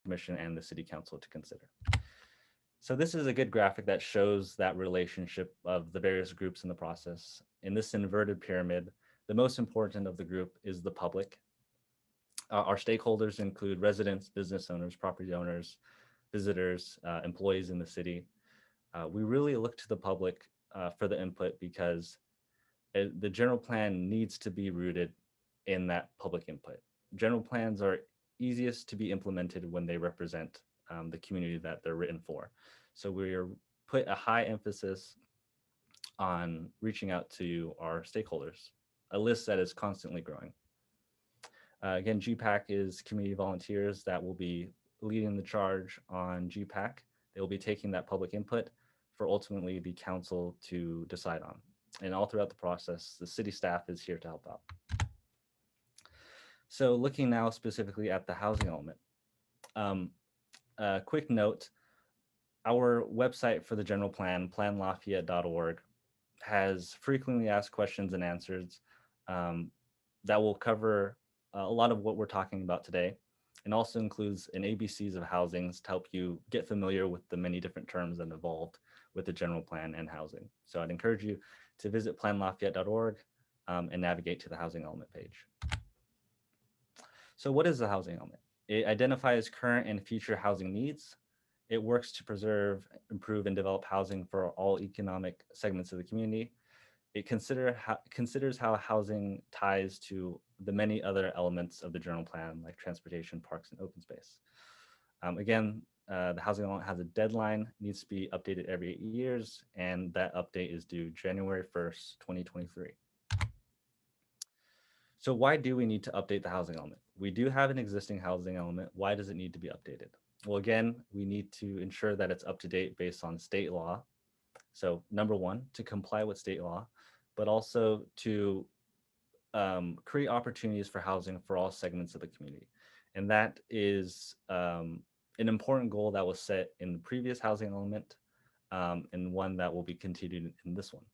Commission and the City Council to consider. So this is a good graphic that shows that relationship of the various groups in the process. In this inverted pyramid, the most important of the group is the public. Our stakeholders include residents, business owners, property owners, visitors, employees in the city. We really look to the public for the input because the general plan needs to be rooted in that public input. General plans are easiest to be implemented when they represent the community that they're written for. So we are put a high emphasis on reaching out to our stakeholders, a list that is constantly growing. Again, GPAC is community volunteers that will be leading the charge on GPAC. They will be taking that public input for ultimately the council to decide on. And all throughout the process, the city staff is here to help out. So looking now specifically at the housing element. A quick note, our website for the general plan, planlafayette.org, has frequently asked questions and answers that will cover a lot of what we're talking about today, and also includes an ABCs of housings to help you get familiar with the many different terms that involved with the general plan and housing. So I'd encourage you to visit planlafayette.org and navigate to the housing element page. So what is the housing element? It identifies current and future housing needs. It works to preserve, improve, and develop housing for all economic segments of the community. It considers how housing ties to the many other elements of the general plan, like transportation, parks, and open space. Again, the housing element has a deadline, needs to be updated every 8 years, and that update is due January 1st, 2023. So why do we need to update the housing element? We do have an existing housing element. Why does it need to be updated? Well, again, we need to ensure that it's up to date based on state law. So number one, to comply with state law, but also to create opportunities for housing for all segments of the community. And that is an important goal that was set in the previous housing element and one that will be continued in this one.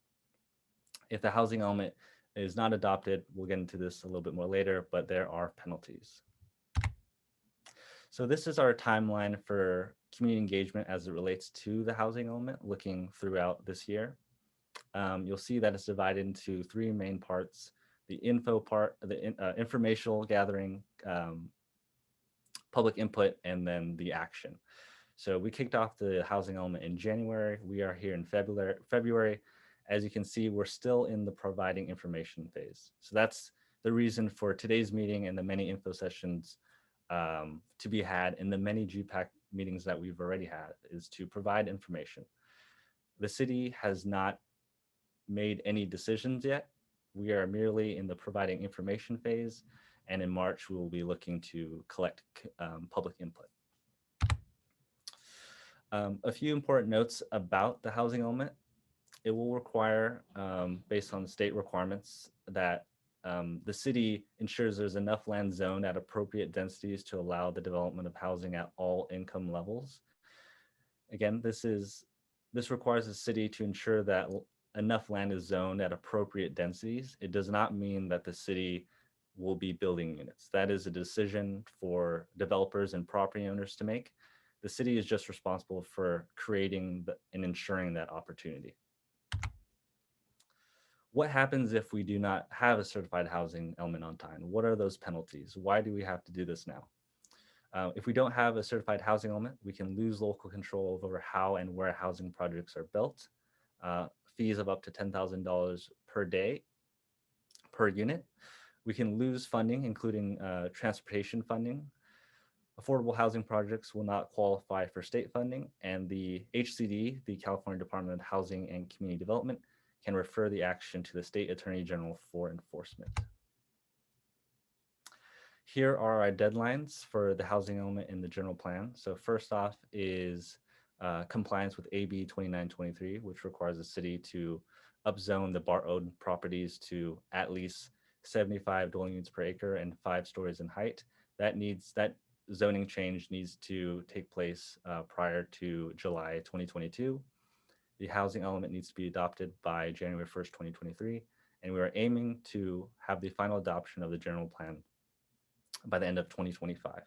If the housing element is not adopted, we'll get into this a little bit more later, but there are penalties. So this is our timeline for community engagement as it relates to the housing element, looking throughout this year. You'll see that it's divided into three main parts: the info part, the informational gathering, public input, and then the action. So we kicked off the housing element in January. We are here in February. As you can see, we're still in the providing information phase. So that's the reason for today's meeting and the many info sessions to be had in the many GPAC meetings that we've already had, is to provide information. The city has not made any decisions yet. We are merely in the providing information phase, and in March, we will be looking to collect public input. A few important notes about the housing element. It will require, based on state requirements, that the city ensures there's enough land zoned at appropriate densities to allow the development of housing at all income levels. Again, this requires the city to ensure that enough land is zoned at appropriate densities. It does not mean that the city will be building units. That is a decision for developers and property owners to make. The city is just responsible for creating and ensuring that opportunity. What happens if we do not have a certified housing element on time? What are those penalties? Why do we have to do this now? If we don't have a certified housing element, we can lose local control over how and where housing projects are built. Fees of up to $10,000 per day per unit. We can lose funding, including transportation funding. Affordable housing projects will not qualify for state funding, and the HCD, the California Department of Housing and Community Development, can refer the action to the State Attorney General for enforcement. Here are our deadlines for the housing element in the general plan. So first off is compliance with AB 2923, which requires the city to upzone the BART-owned properties to at least 75 dwelling units per acre and 5 stories in height. That zoning change needs to take place prior to July 2022. The housing element needs to be adopted by January 1st, 2023, and we are aiming to have the final adoption of the general plan by the end of 2025.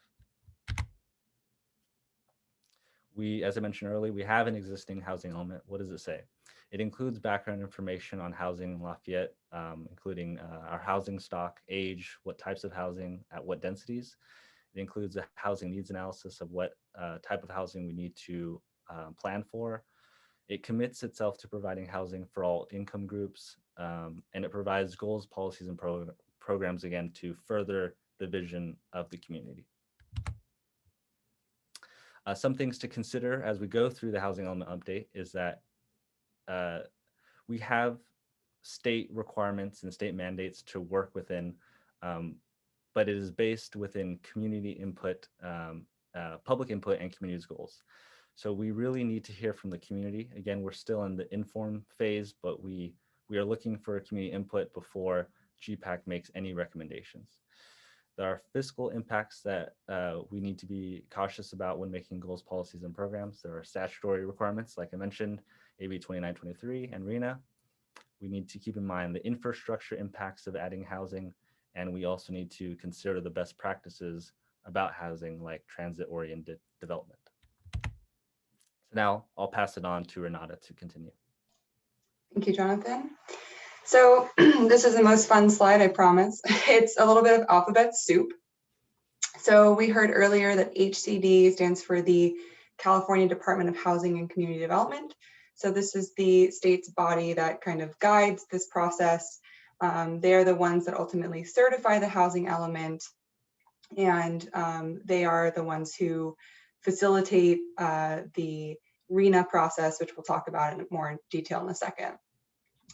as I mentioned earlier, we have an existing housing element. What does it say? It includes background information on housing in Lafayette, including our housing stock, age, what types of housing, at what densities. It includes a housing needs analysis of what type of housing we need to plan for. It commits itself to providing housing for all income groups, and it provides goals, policies, and programs, again, to further the vision of the community. Some things to consider as we go through the housing element update is that we have state requirements and state mandates to work within, but it is based within community input, public input, and community's goals. So we really need to hear from the community. Again, we're still in the inform phase, but we are looking for community input before GPAC makes any recommendations. There are fiscal impacts that we need to be cautious about when making goals, policies, and programs. There are statutory requirements, like I mentioned, AB 2923 and RENA. We need to keep in mind the infrastructure impacts of adding housing, and we also need to consider the best practices about housing, like transit-oriented development. So now I'll pass it on to Renata to continue. Thank you, Jonathan. So this is the most fun slide, I promise. It's a little bit of alphabet soup. So we heard earlier that HCD stands for the California Department of Housing and Community Development. So this is the state's body that kind of guides this process. They're the ones that ultimately certify the housing element, and they are the ones who facilitate the RENA process, which we'll talk about in more detail in a second.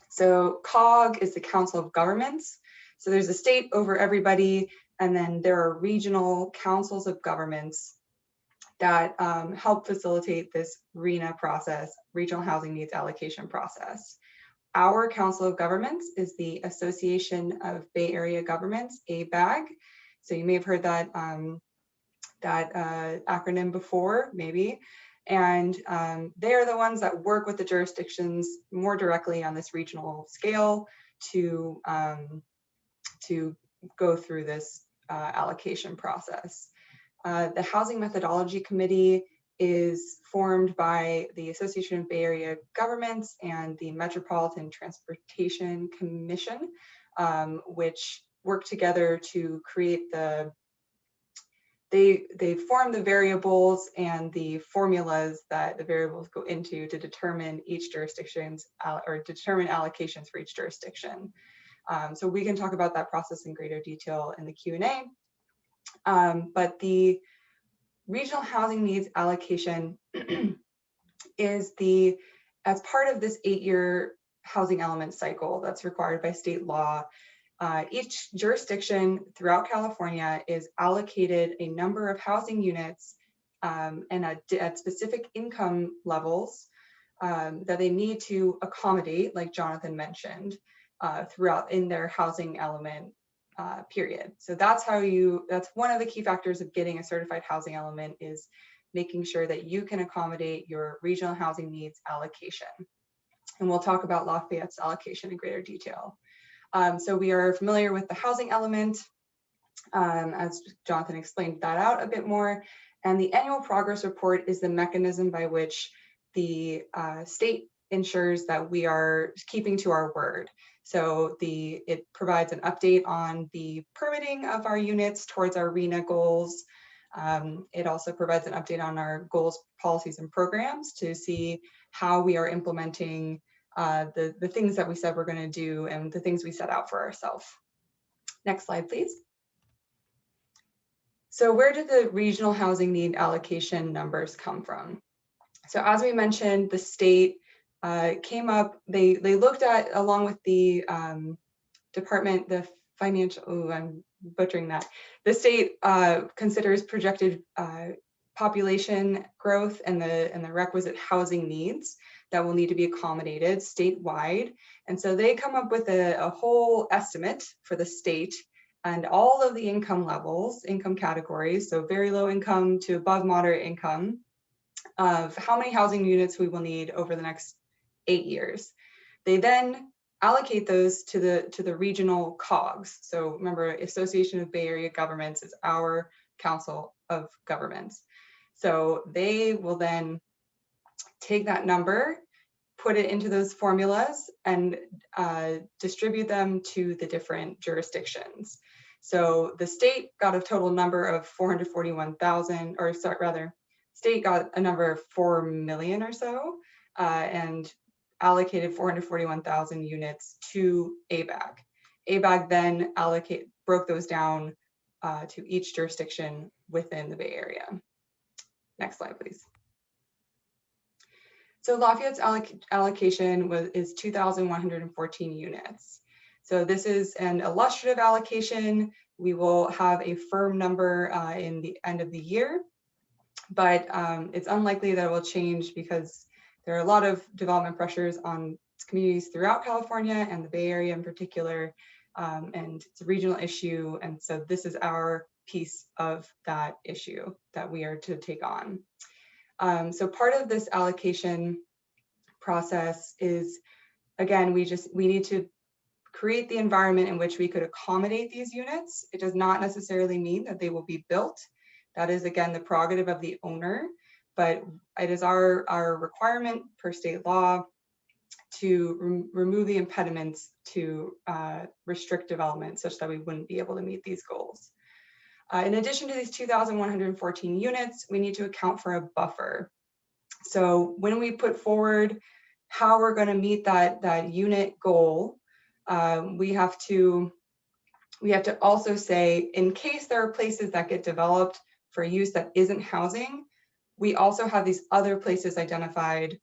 So COG is the Council of Governments. So there's a state over everybody, and then there are regional councils of governments that help facilitate this RENA process, Regional Housing Needs Allocation process. Our Council of Governments is the Association of Bay Area Governments, ABAG. So you may have heard that, acronym before, maybe. And they are the ones that work with the jurisdictions more directly on this regional scale to go through this allocation process. The Housing Methodology Committee is formed by the Association of Bay Area Governments and the Metropolitan Transportation Commission, which work together to create they form the variables and the formulas that the variables go into to determine each jurisdiction's or determine allocations for each jurisdiction. So we can talk about that process in greater detail in the Q&A. But the Regional Housing Needs Allocation is as part of this 8-year housing element cycle that's required by state law. Each jurisdiction throughout California is allocated a number of housing units and at specific income levels that they need to accommodate, like Jonathan mentioned, throughout in their housing element period. So that's one of the key factors of getting a certified housing element, is making sure that you can accommodate your regional housing needs allocation. And we'll talk about Lafayette's allocation in greater detail. So we are familiar with the housing element, as Jonathan explained that out a bit more. And the annual progress report is the mechanism by which the state ensures that we are keeping to our word. So it provides an update on the permitting of our units towards our RENA goals. It also provides an update on our goals, policies, and programs to see how we are implementing the things that we said we're going to do and the things we set out for ourselves. Next slide, please. So where did the regional housing need allocation numbers come from? So as we mentioned, the state came up, they looked at, along with the department, the financial, I'm butchering that. The state considers projected population growth and the requisite housing needs that will need to be accommodated statewide. And so they come up with a whole estimate for the state and all of the income levels, income categories, so very low income to above moderate income, of how many housing units we will need over the next 8 years. They then allocate those to the regional COGs. So remember, Association of Bay Area Governments is our Council of Governments. So they will then take that number, put it into those formulas, and distribute them to the different jurisdictions. So the state got a total number of 441,000, or sorry, rather, state got a number of 4 million or so, and allocated 441,000 units to ABAG. ABAG then broke those down to each jurisdiction within the Bay Area. Next slide, please. So Lafayette's allocation is 2,114 units. So this is an illustrative allocation. We will have a firm number in the end of the year, but it's unlikely that it will change because there are a lot of development pressures on communities throughout California and the Bay Area in particular, and it's a regional issue. And so this is our piece of that issue that we are to take on. So part of this allocation process is, again, we need to create the environment in which we could accommodate these units. It does not necessarily mean that they will be built. That is, again, the prerogative of the owner, but it is our requirement per state law to remove the impediments to restrict development such that we wouldn't be able to meet these goals. In addition to these 2,114 units, we need to account for a buffer. So when we put forward how we're going to meet that unit goal, we have to also say, in case there are places that get developed for use that isn't housing, we also have these other places identified,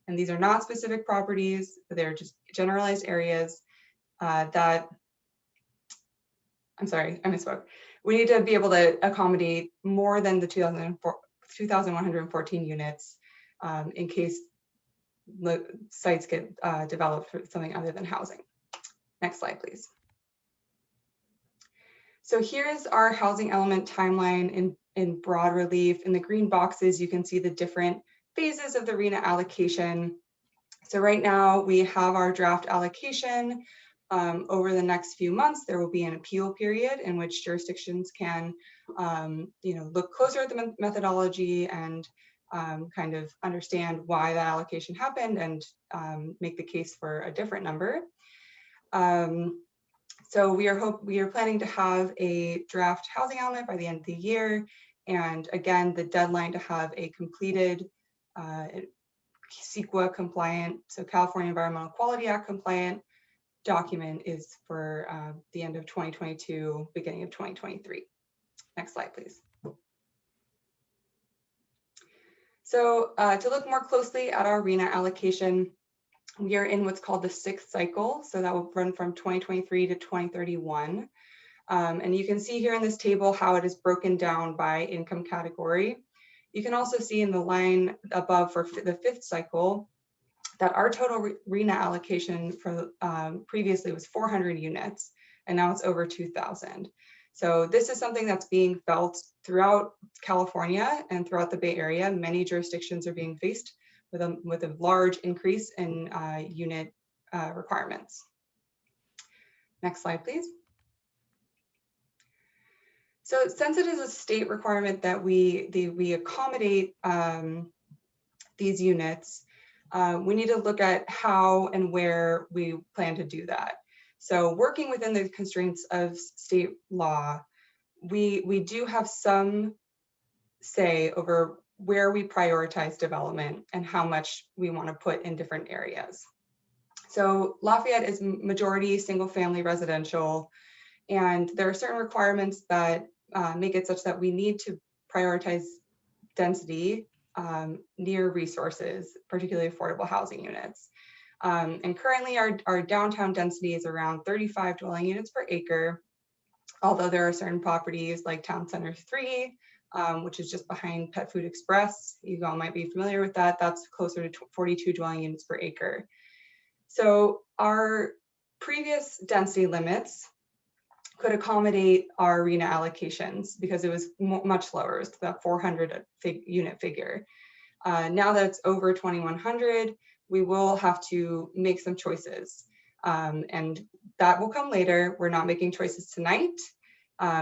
and these are not specific properties, they're just generalized areas that, I'm sorry, I misspoke. We need to be able to accommodate more than the 2,114 units in case the sites get developed for something other than housing. Next slide, please. So here's our housing element timeline in broad relief. In the green boxes, you can see the different phases of the RHNA allocation. So right now we have our draft allocation. Over the next few months, there will be an appeal period in which jurisdictions can look closer at the methodology and kind of understand why that allocation happened and make the case for a different number. So we are planning to have a draft housing element by the end of the year. And again, the deadline to have a completed CEQA compliant, so California Environmental Quality Act compliant document is for the end of 2022, beginning of 2023. Next slide, please. So to look more closely at our RHNA allocation, we are in what's called the 6th cycle. So that will run from 2023 to 2031. And you can see here in this table how it is broken down by income category. You can also see in the line above for the 5th cycle that our total RHNA allocation for previously was 400 units, and now it's over 2,000. So this is something that's being felt throughout California and throughout the Bay Area. Many jurisdictions are being faced with a large increase in unit requirements. Next slide, please. So since it is a state requirement that we accommodate these units, we need to look at how and where we plan to do that. So working within the constraints of state law, we do have some say over where we prioritize development and how much we want to put in different areas. So Lafayette is majority single family residential, and there are certain requirements that make it such that we need to prioritize density near resources, particularly affordable housing units. And currently our downtown density is around 35 dwelling units per acre, although there are certain properties like Town Center 3, which is just behind Pet Food Express. You all might be familiar with that. That's closer to 42 dwelling units per acre. So our previous density limits could accommodate our RHNA allocations because it was much lower, it's that 400 unit figure. Now that it's over 2,100, we will have to make some choices. And that will come later. We're not making choices tonight.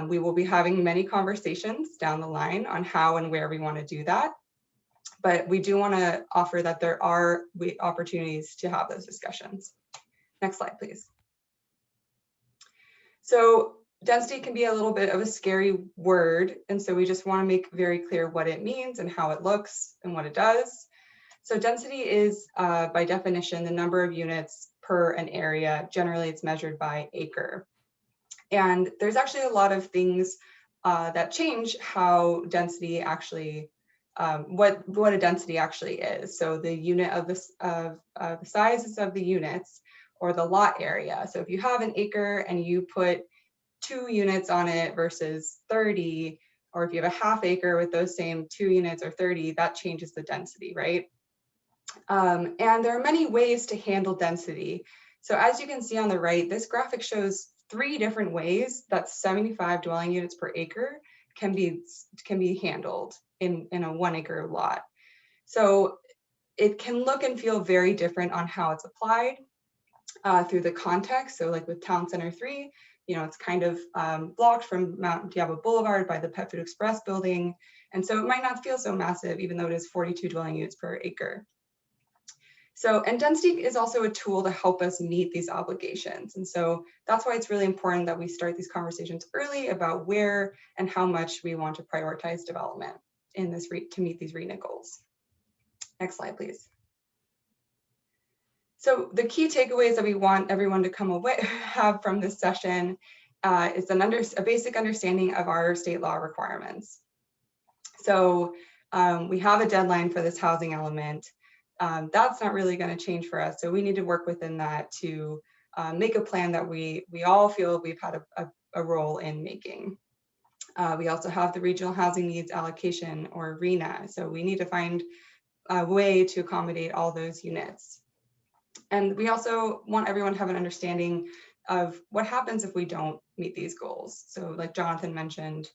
We will be having many conversations down the line on how and where we want to do that. But we do want to offer that there are opportunities to have those discussions. Next slide, please. So density can be a little bit of a scary word, and so we just want to make very clear what it means and how it looks and what it does. So density is, by definition, the number of units per an area. Generally, it's measured by acre. And there's actually a lot of things that change how density actually, what a density actually is. So the unit of the sizes of the units, or the lot area. So if you have an acre and you put 2 units on it versus 30, or if you have a half acre with those same 2 units or 30, that changes the density, right? And there are many ways to handle density. So as you can see on the right, this graphic shows 3 different ways that 75 dwelling units per acre can be handled in a 1 acre lot. So it can look and feel very different on how it's applied through the context. So like with Town Center 3, you know, it's kind of blocked from Mount Diablo Boulevard by the Pet Food Express building. And so it might not feel so massive, even though it is 42 dwelling units per acre. So, and density is also a tool to help us meet these obligations. And so that's why it's really important that we start these conversations early about where and how much we want to prioritize development in this to meet these RHNA goals. Next slide, please. So the key takeaways that we want everyone to come away have from this session is a basic understanding of our state law requirements. So we have a deadline for this housing element. That's not really going to change for us. So we need to work within that to make a plan that we all feel we've had a role in making. We also have the regional housing needs allocation, or RHNA. So we need to find a way to accommodate all those units. And we also want everyone to have an understanding of what happens if we don't meet these goals. So like Jonathan mentioned,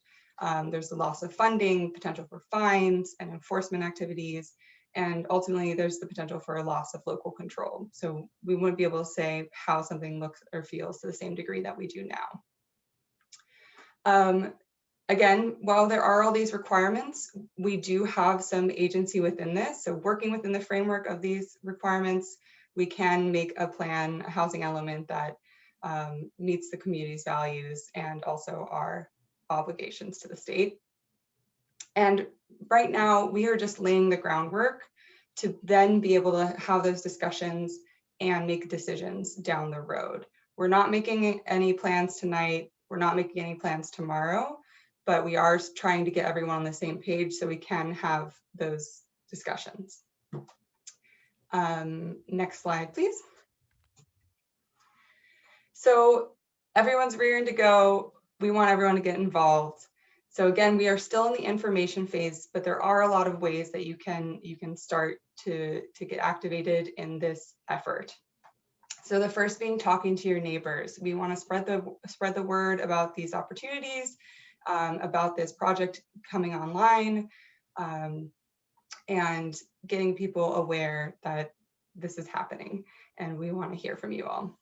there's the loss of funding, potential for fines and enforcement activities, and ultimately there's the potential for a loss of local control. So we wouldn't be able to say how something looks or feels to the same degree that we do now. Again, while there are all these requirements, we do have some agency within this. So working within the framework of these requirements, we can make a plan, a housing element that meets the community's values and also our obligations to the state. And right now, we are just laying the groundwork to then be able to have those discussions and make decisions down the road. We're not making any plans tonight. We're not making any plans tomorrow, but we are trying to get everyone on the same page so we can have those discussions. Next slide, please. So everyone's rearing to go. We want everyone to get involved. So again, we are still in the information phase, but there are a lot of ways that you can start to get activated in this effort. So the first being talking to your neighbors. We want to spread the word about these opportunities, about this project coming online, and getting people aware that this is happening, and we want to hear from you all.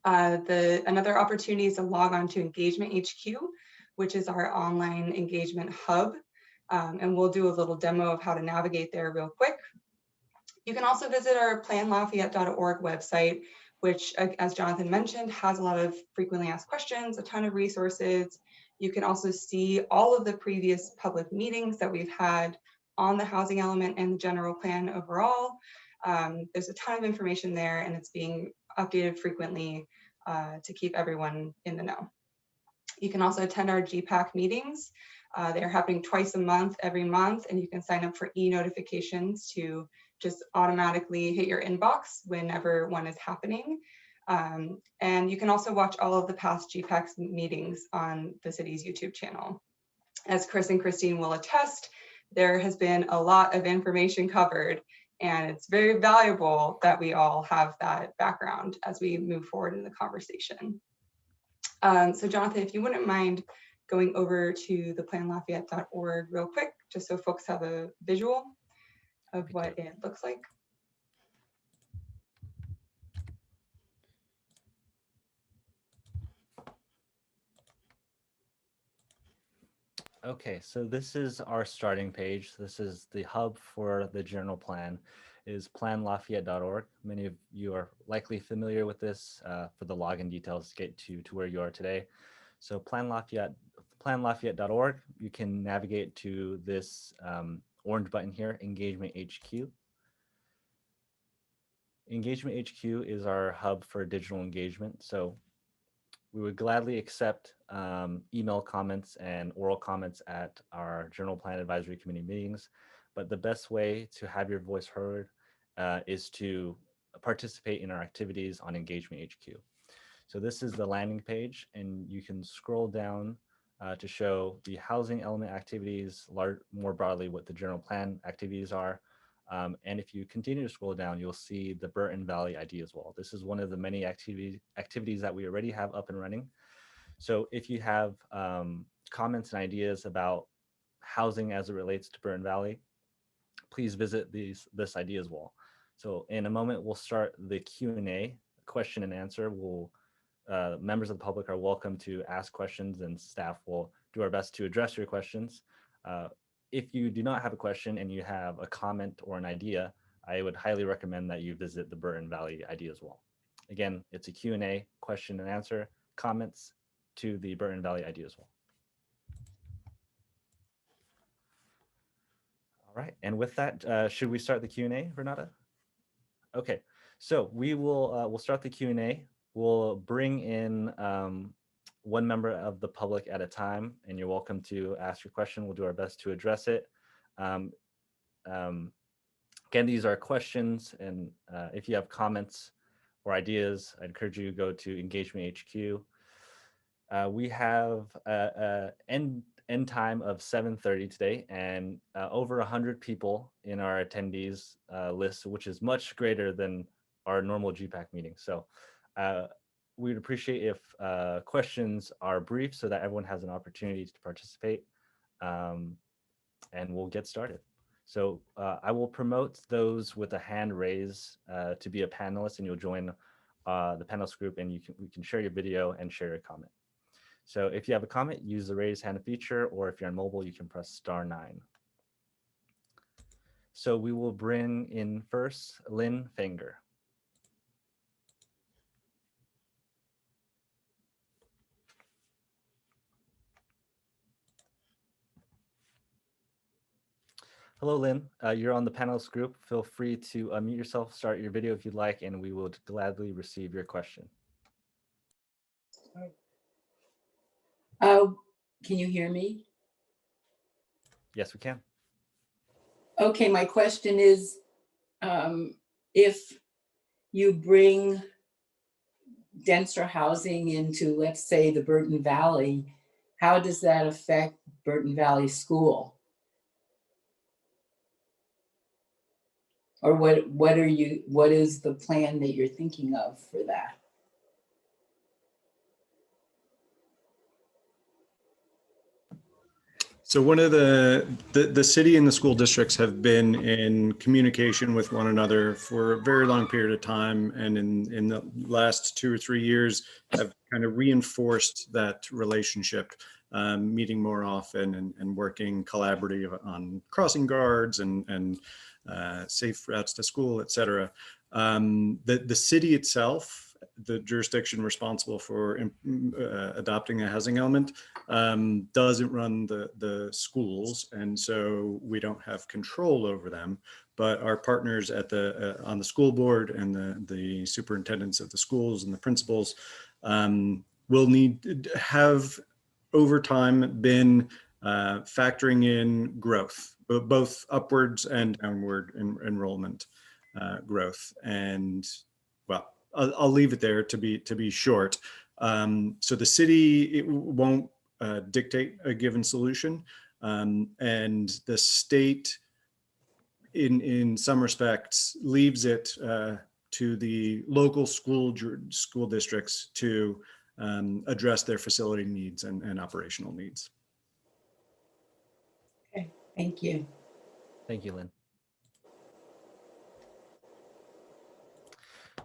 Another opportunity is to log on to EngagementHQ, which is our online engagement hub, and we'll do a little demo of how to navigate there real quick. You can also visit our planlafayette.org website, which, as Jonathan mentioned, has a lot of frequently asked questions, a ton of resources. You can also see all of the previous public meetings that we've had on the housing element and the general plan overall. There's a ton of information there, and it's being updated frequently to keep everyone in the know. You can also attend our GPAC meetings. They're happening twice a month, every month, and you can sign up for e-notifications to just automatically hit your inbox whenever one is happening. And you can also watch all of the past GPAC meetings on the city's YouTube channel. As Chris and Christine will attest, there has been a lot of information covered, and it's very valuable that we all have that background as we move forward in the conversation. So Jonathan, if you wouldn't mind going over to the planlafayette.org real quick, just so folks have a visual of what it looks like. Okay, so this is our starting page. This is the hub for the general plan, is planlafayette.org. Many of you are likely familiar with this for the login details to get to where you are today. So planlafayette.org, you can navigate to this orange button here, EngagementHQ. EngagementHQ is our hub for digital engagement. So we would gladly accept email comments and oral comments at our General Plan Advisory Committee meetings, but the best way to have your voice heard is to participate in our activities on Engagement HQ. So this is the landing page, and you can scroll down to show the housing element activities, more broadly what the general plan activities are. And if you continue to scroll down, you'll see the Burton Valley ID as well. This is one of the many activities that we already have up and running. So if you have comments and ideas about housing as it relates to Burton Valley, please visit this ID as well. So in a moment, we'll start the Q&A, question and answer. Members of the public are welcome to ask questions, and staff will do our best to address your questions. If you do not have a question and you have a comment or an idea, I would highly recommend that you visit the Burton Valley ID as well. Again, it's a Q&A, question and answer, comments to the Burton Valley ID as well. All right, and with that, should we start the Q&A, Renata? Okay, so we'll start the Q&A. We'll bring in one member of the public at a time, and you're welcome to ask your question. We'll do our best to address it. Again, these are questions, and if you have comments or ideas, I encourage you to go to Engagement HQ. We have an end time of 7:30 today, and over 100 people in our attendees list, which is much greater than our normal GPAC meeting. So we'd appreciate if questions are brief so that everyone has an opportunity to participate, and we'll get started. So I will promote those with a hand raise to be a panelist, and you'll join the panelist group, and we can share your video and share your comment. So if you have a comment, use the raise hand feature, or if you're on mobile, you can press *9. So we will bring in first Lynn Fanger. Hello, Lynn. You're on the panelist group. Feel free to unmute yourself, start your video if you'd like, and we will gladly receive your question. Can you hear me? Yes, we can. Okay, my question is, if you bring denser housing into, let's say, the Burton Valley, how does that affect Burton Valley School? Or what is the plan that you're thinking of for that? So one of the city and the school districts have been in communication with one another for a very long period of time, and in the last 2 or 3 years have kind of reinforced that relationship, meeting more often and working collaborative on crossing guards and safe routes to school, et cetera. The city itself, the jurisdiction responsible for adopting a housing element, doesn't run the schools, and so we don't have control over them. But our partners at on the school board and the superintendents of the schools and the principals will need have over time been factoring in growth, both upwards and downward enrollment growth. And well, I'll leave it there to be short. So the city won't dictate a given solution, and the state, in some respects, leaves it to the local school districts to address their facility needs and operational needs. Okay, thank you. Thank you, Lynn.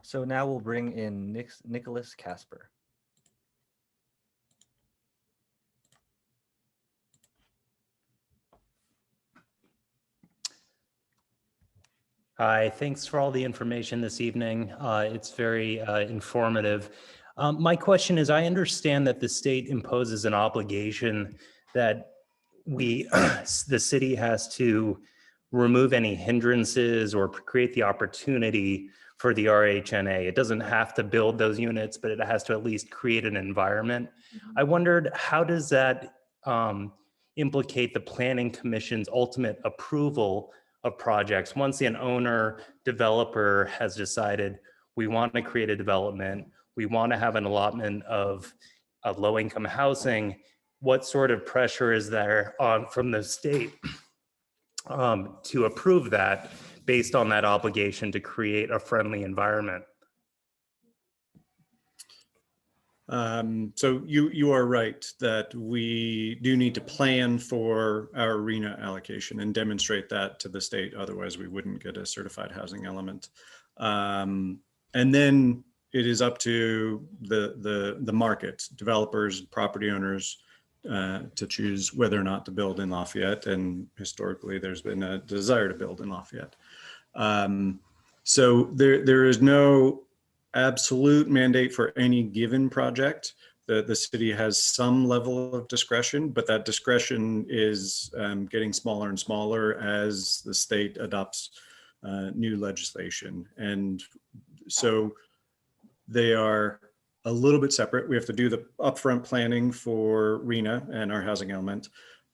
So now we'll bring in Nicholas Casper. Hi, thanks for all the information this evening. It's very informative. My question is, I understand that the state imposes an obligation that the city has to remove any hindrances or create the opportunity for the RHNA. It doesn't have to build those units, but it has to at least create an environment. I wondered, how does that implicate the Planning Commission's ultimate approval of projects? Once an owner developer has decided we want to create a development, we want to have an allotment of low-income housing, what sort of pressure is there on from the state to approve that based on that obligation to create a friendly environment? So you are right that we do need to plan for our arena allocation and demonstrate that to the state. Otherwise, we wouldn't get a certified housing element. And then it is up to the market, developers, property owners, to choose whether or not to build in Lafayette. And historically, there's been a desire to build in Lafayette. So there is no absolute mandate for any given project. The city has some level of discretion, but that discretion is getting smaller and smaller as the state adopts new legislation. And so they are a little bit separate. We have to do the upfront planning for RENA and our housing element,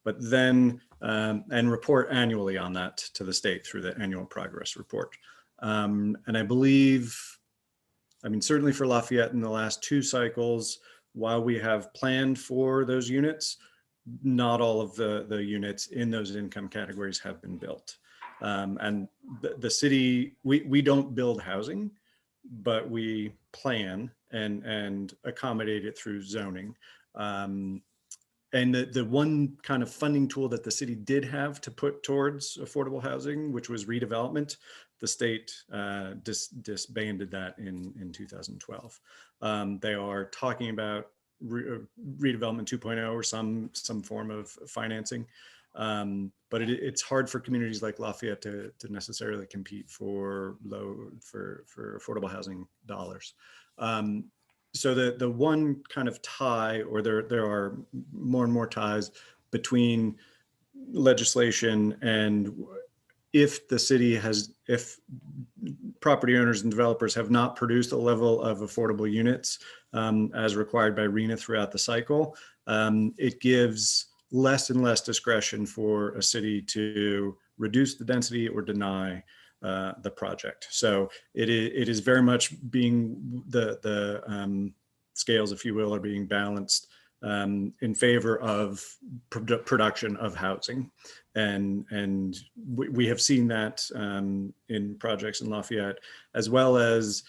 but then and report annually on that to the state through the annual progress report. And I believe, I mean, certainly for Lafayette in the last 2 cycles, while we have planned for those units, not all of the units in those income categories have been built. And the city, we don't build housing, but we plan and accommodate it through zoning. And the one kind of funding tool that the city did have to put towards affordable housing, which was redevelopment, the state disbanded that in 2012. They are talking about redevelopment 2.0 or some form of financing, but it's hard for communities like Lafayette to necessarily compete for affordable housing dollars. So the one kind of tie, or there are more and more ties between legislation and if the city has, if property owners and developers have not produced a level of affordable units as required by RENA throughout the cycle, it gives less and less discretion for a city to reduce the density or deny the project. So it is very much being, the scales, if you will, are being balanced in favor of production of housing. And we have seen that in projects in Lafayette, as well as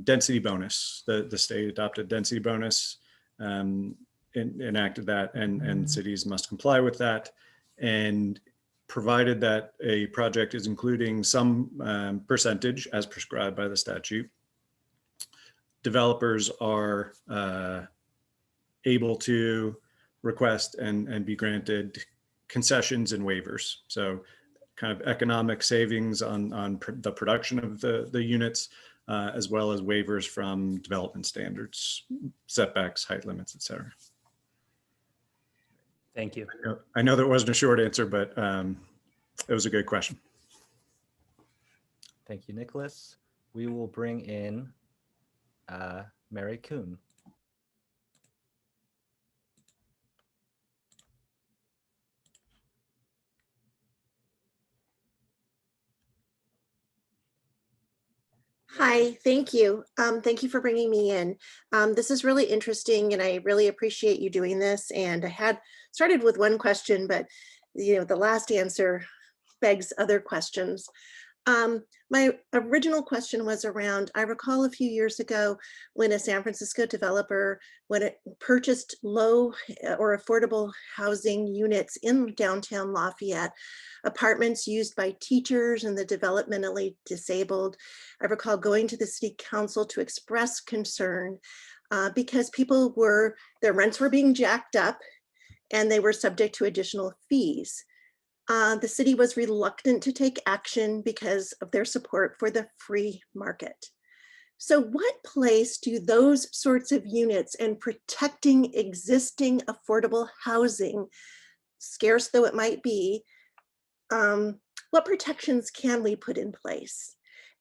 density bonus. The state adopted density bonus, enacted that, and cities must comply with that. And provided that a project is including some percentage as prescribed by the statute, developers are able to request and be granted concessions and waivers. So kind of economic savings on the production of the units, as well as waivers from development standards, setbacks, height limits, et cetera. Thank you. I know that wasn't a short answer, but it was a good question. Thank you, Nicholas. We will bring in Mary Kuhn. Hi, thank you. Thank you for bringing me in. This is really interesting and I really appreciate you doing this. And I had started with one question, but the last answer begs other questions. My original question was around, I recall a few years ago when a San Francisco developer, when it purchased low or affordable housing units in downtown Lafayette, apartments used by teachers and the developmentally disabled. I recall going to the city council to express concern because their rents were being jacked up and they were subject to additional fees. the city was reluctant to take action because of their support for the free market. So what place do those sorts of units and protecting existing affordable housing, scarce though it might be, what protections can we put in place?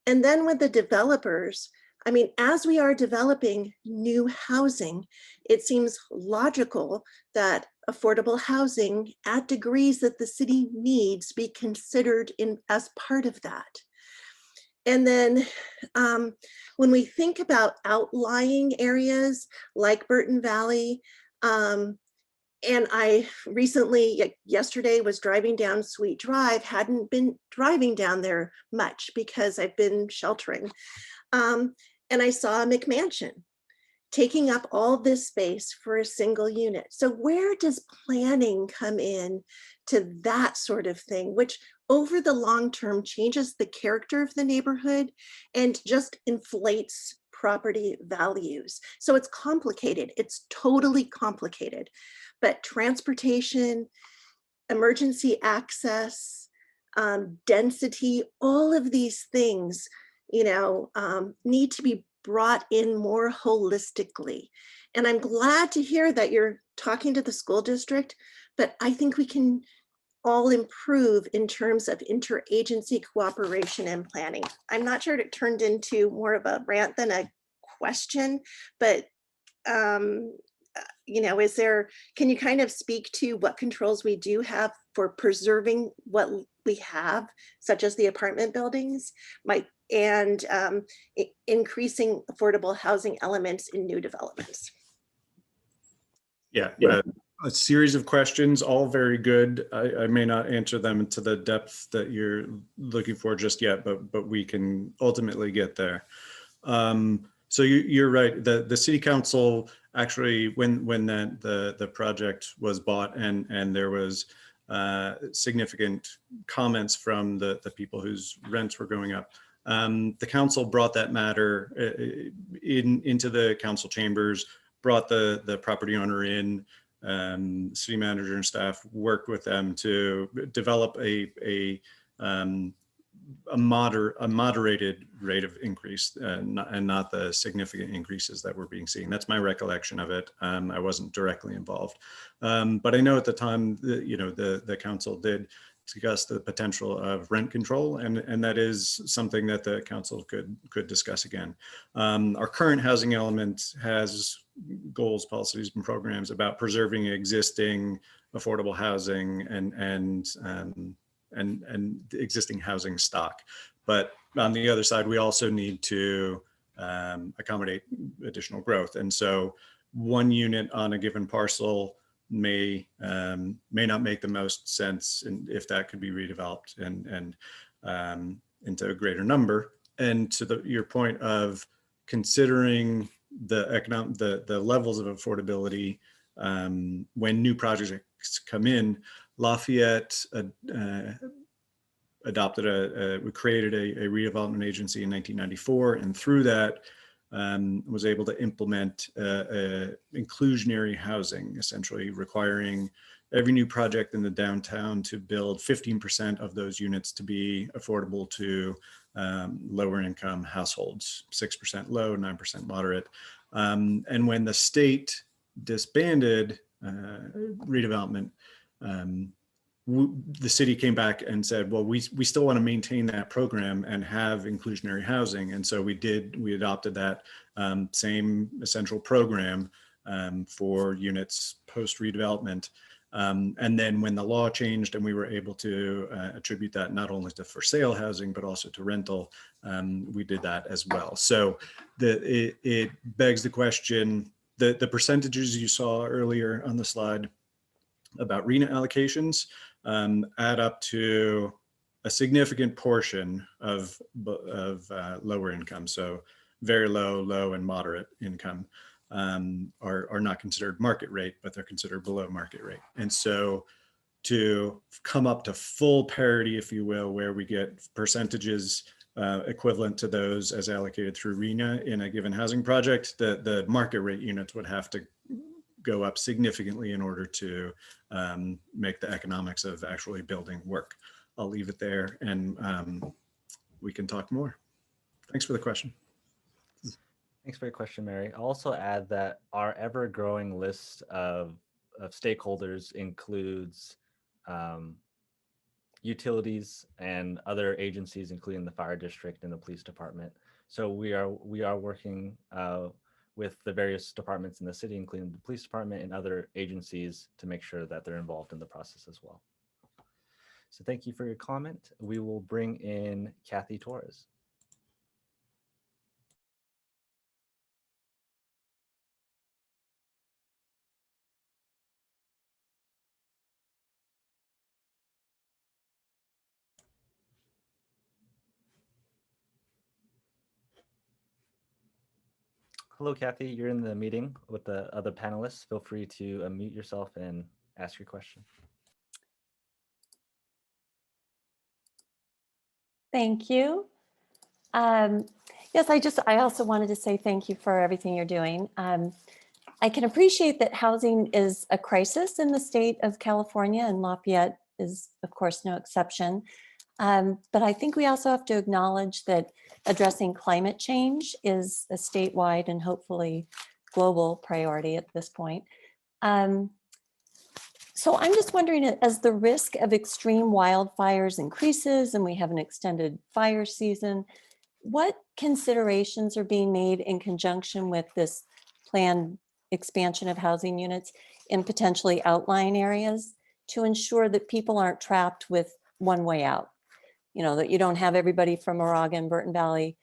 And then with the developers, I mean, as we are developing new housing, it seems logical that affordable housing at degrees that the city needs be considered in as part of that. And then when we think about outlying areas like Burton Valley, and I recently, yesterday, was driving down Sweet Drive, hadn't been driving down there much because I've been sheltering. And I saw a McMansion taking up all this space for a single unit. So where does planning come in to that sort of thing, which over the long term changes the character of the neighborhood and just inflates property values? So it's complicated. It's totally complicated. But transportation, emergency access, density, all of these things, need to be brought in more holistically. And I'm glad to hear that you're talking to the school district, but I think we can all improve in terms of interagency cooperation and planning. I'm not sure it turned into more of a rant than a question, but can you kind of speak to what controls we do have for preserving what we have, such as the apartment buildings, and increasing affordable housing elements in new developments? Yeah, a series of questions, all very good. I may not answer them to the depth that you're looking for just yet, but we can ultimately get there. So you're right. The city council actually, when the project was bought and there was significant comments from the people whose rents were going up, the council brought that matter into the council chambers, brought the property owner in, city manager and staff worked with them to develop a moderated rate of increase and not the significant increases that were being seen. That's my recollection of it. I wasn't directly involved, but I know at the time the council did discuss the potential of rent control, and that is something that the council could discuss again. Our current housing element has goals, policies, and programs about preserving existing affordable housing and existing housing stock. But on the other side, we also need to accommodate additional growth. And so one unit on a given parcel may not make the most sense if that could be redeveloped and into a greater number. And to your point of considering the levels of affordability when new projects come in, Lafayette we created a redevelopment agency in 1994, and through that was able to implement inclusionary housing, essentially requiring every new project in the downtown to build 15% of those units to be affordable to lower income households, 6% low, 9% moderate. And when the state disbanded redevelopment, the city came back and said, well, we still want to maintain that program and have inclusionary housing. And so we adopted that same essential program for units post redevelopment. And then when the law changed and we were able to attribute that not only to for sale housing, but also to rental, we did that as well. So it begs the question, the percentages you saw earlier on the slide about RHNA allocations add up to a significant portion of lower income. So very low, low, and moderate income are not considered market rate, but they're considered below market rate. And so to come up to full parity, if you will, where we get percentages equivalent to those as allocated through RHNA in a given housing project, the market rate units would have to go up significantly in order to make the economics of actually building work. I'll leave it there, and we can talk more. Thanks for the question. Thanks for your question, Mary. I'll also add that our ever-growing list of stakeholders includes utilities and other agencies, including the fire district and the police department. So we are working with the various departments in the city, including the police department and other agencies, to make sure that they're involved in the process as well. So thank you for your comment. We will bring in Kathy Torres. Hello, Kathy. You're in the meeting with the other panelists. Feel free to unmute yourself and ask your question. Thank you. Yes, I also wanted to say thank you for everything you're doing. I can appreciate that housing is a crisis in the state of California, and Lafayette is, of course, no exception. But I think we also have to acknowledge that addressing climate change is a statewide and hopefully global priority at this point. So I'm just wondering, as the risk of extreme wildfires increases and we have an extended fire season, what considerations are being made in conjunction with this planned expansion of housing units in potentially outlying areas to ensure that people aren't trapped with one way out? You know, that you don't have everybody from Moraga and Burton Valley